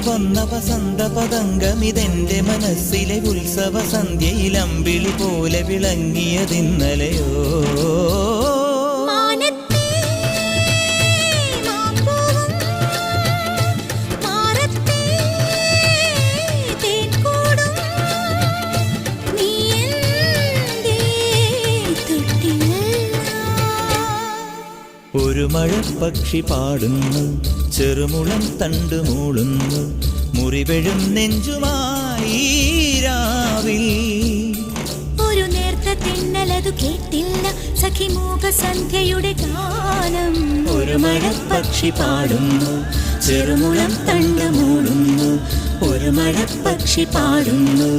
വന്ന വസന്ത പതംഗമിതെന്റെ മനസ്സിലെ ഉത്സവ സന്ധ്യയിൽ അമ്പിളി പോലെ വിളങ്ങിയതിന്നലെയോ. ഒരു മഴപ്പക്ഷി പാടുന്നു, ചെറുമുളം തണ്ടു മൂളുന്നു, മുറിവെഴും നെഞ്ചുമായി രാവിൽ. ഒരു നേർത്ത തിന്നലതു കേട്ടില്ല സഖി മൂകസന്ധ്യയുടെ ഗാനം. ഒരു മഴപ്പക്ഷി പാടുന്നു, ചെറുമുളം തണ്ടു മൂളുന്നു, ഒരു മഴപ്പക്ഷി പാടുന്നു.